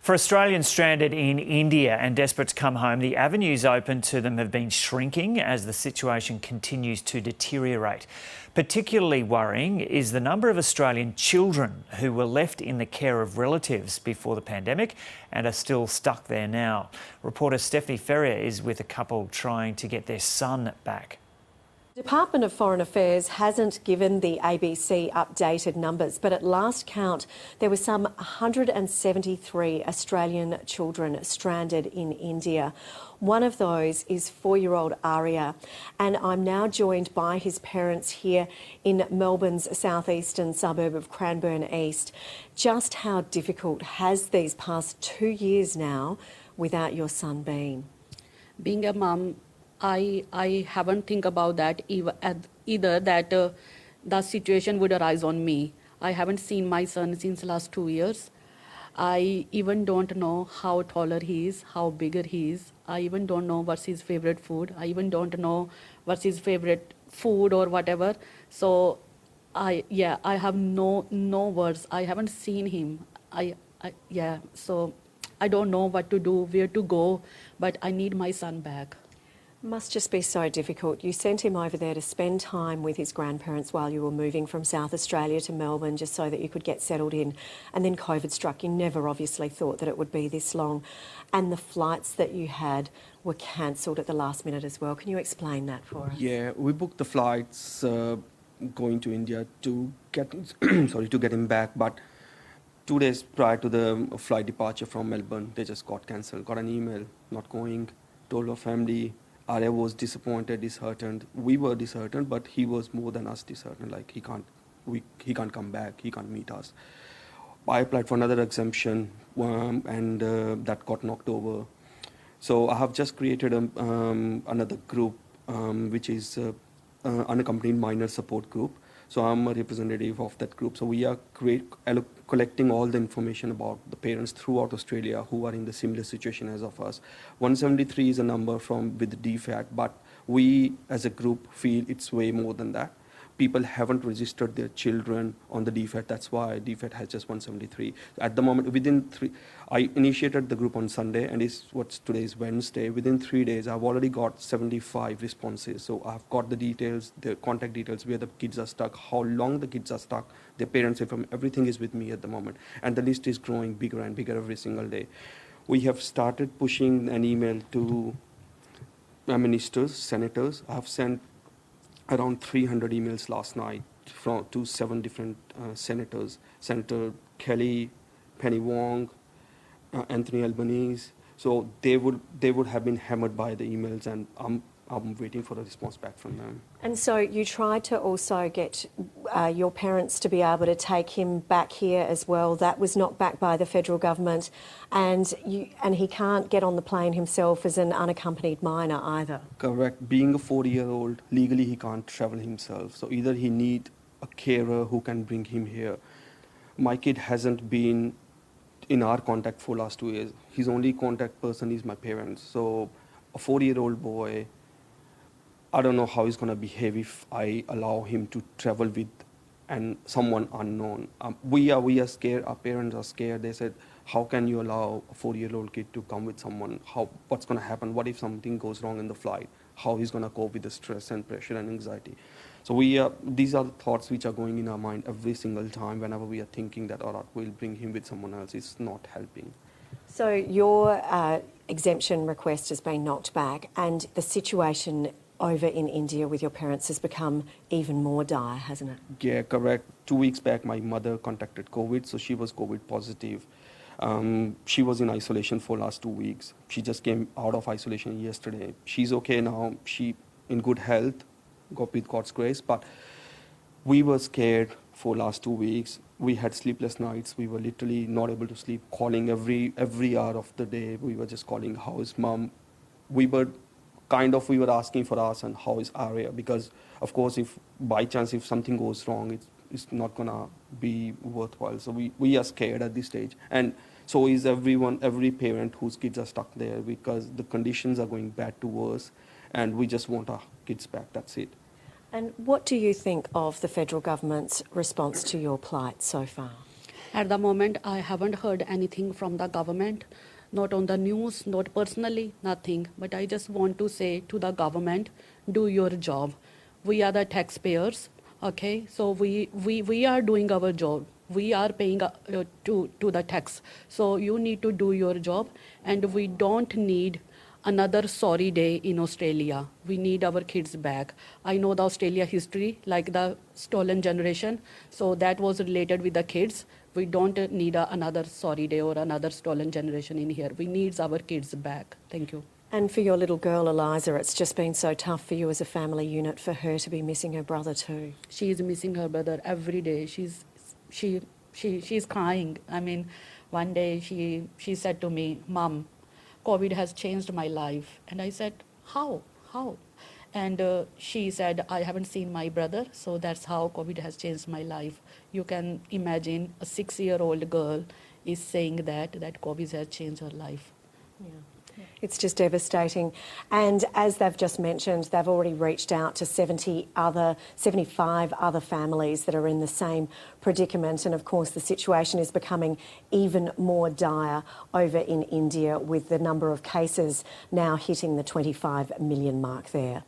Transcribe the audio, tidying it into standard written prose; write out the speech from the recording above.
For Australians stranded in India and desperate to come home, the avenues open to them have been shrinking as the situation continues to deteriorate. Particularly worrying is the number of Australian children who were left in the care of relatives before the pandemic and are still stuck there now. Reporter Stephanie Ferrier is with a couple trying to get their son back. The Department of Foreign Affairs hasn't given the ABC updated numbers, but at last count there were some 173 Australian children stranded in India. One of those is 4-year-old Arya, and I'm now joined by his parents here in Melbourne's southeastern suburb of Cranbourne East. Just how difficult has these past 2 years now without your son been? Being a mum, I haven't think about that either that the situation would arise on me. I haven't seen my son since last 2 years. I even don't know how taller he is, how bigger he is. I even don't know what's his favorite food. I even don't know what's his favorite food or whatever. So I have no words. I haven't seen him. So I don't know what to do, where to go, but I need my son back. Must just be so difficult. You sent him over there to spend time with his grandparents while you were moving from South Australia to Melbourne, just so that you could get settled in. And then COVID struck. You never obviously thought that it would be this long. And the flights that you had were cancelled at the last minute as well. Can you explain that for us? Yeah, we booked the flights going to India to get to get him back, but 2 days prior to the flight departure from Melbourne, they just got cancelled. Got an email, not going, told our family. Arya was disappointed, disheartened. We were disheartened, but he was more than us disheartened. Like he can't come back. He can't meet us. I applied for another exemption, and that got knocked over. So I have just created another group, which is unaccompanied minor support group. So I'm a representative of that group. So we are collecting all the information about the parents throughout Australia who are in the similar situation as of us. 173 is a number with DFAT, but we as a group feel it's way more than that. People haven't registered their children on the DFAT. That's why DFAT has just 173. At the moment, I initiated the group on Sunday, and today is Wednesday. Within 3 days, I've already got 75 responses. So I've got the details, the contact details, where the kids are stuck, how long the kids are stuck, their parents' information, everything is with me at the moment. And the list is growing bigger and bigger every single day. We have started pushing an email to ministers, senators. I've sent around 300 emails last night to 7 different senators. Senator Kelly, Penny Wong, Anthony Albanese. So they would have been hammered by the emails, and I'm waiting for a response back from them. And so you tried to also get your parents to be able to take him back here as well. That was not backed by the federal government, and he can't get on the plane himself as an unaccompanied minor either. Correct. Being a 40-year-old, legally he can't travel himself. So either he need a carer who can bring him here. My kid hasn't been in our contact for last 2 years. His only contact person is my parents. So a 40-year-old boy, I don't know how he's going to behave if I allow him to travel with someone unknown. We are scared. Our parents are scared. They said, how can you allow a 40-year-old kid to come with someone? What's going to happen? What if something goes wrong in the flight? How he's going to cope with the stress and pressure and anxiety? So these are the thoughts which are going in our mind every single time whenever we are thinking that, all right, we'll bring him with someone else. It's not helping. So your exemption request has been knocked back, and the situation over in India with your parents has become even more dire, hasn't it? Yeah, correct. 2 weeks back, my mother contacted COVID, so she was COVID positive. She was in isolation for last 2 weeks. She just came out of isolation yesterday. She's okay now. She in good health, with God's grace. But we were scared for last 2 weeks. We had sleepless nights. We were literally not able to sleep, calling every hour of the day. We were just calling, how is mom? We were asking for us and how is Arya, because of course if by chance if something goes wrong, it's not gonna be worthwhile. So we are scared at this stage, and so is every parent whose kids are stuck there, because the conditions are going bad to worse, and we just want our kids back. That's it. And what do you think of the federal government's response to your plight so far? At the moment, I haven't heard anything from the government, not on the news, not personally, nothing. But I just want to say to the government, do your job. We are the taxpayers, okay? So we are doing our job. We are paying to the tax. So you need to do your job, and we don't need another sorry day in Australia. We need our kids back. I know the Australia history, like the stolen generation, so that was related with the kids. We don't need another sorry day or another stolen generation in here. We need our kids back. Thank you. And for your little girl, Eliza, it's just been so tough for you as a family unit for her to be missing her brother too. She is missing her brother every day. She's crying. I mean, one day she said to me, "Mom, COVID has changed my life." And I said, how? And she said, "I haven't seen my brother, so that's how COVID has changed my life." You can imagine a 6-year-old girl is saying that COVID has changed her life. Yeah. It's just devastating. And as they've just mentioned, they've already reached out to 75 other families that are in the same predicament. And of course, the situation is becoming even more dire over in India, with the number of cases now hitting the 25 million mark there.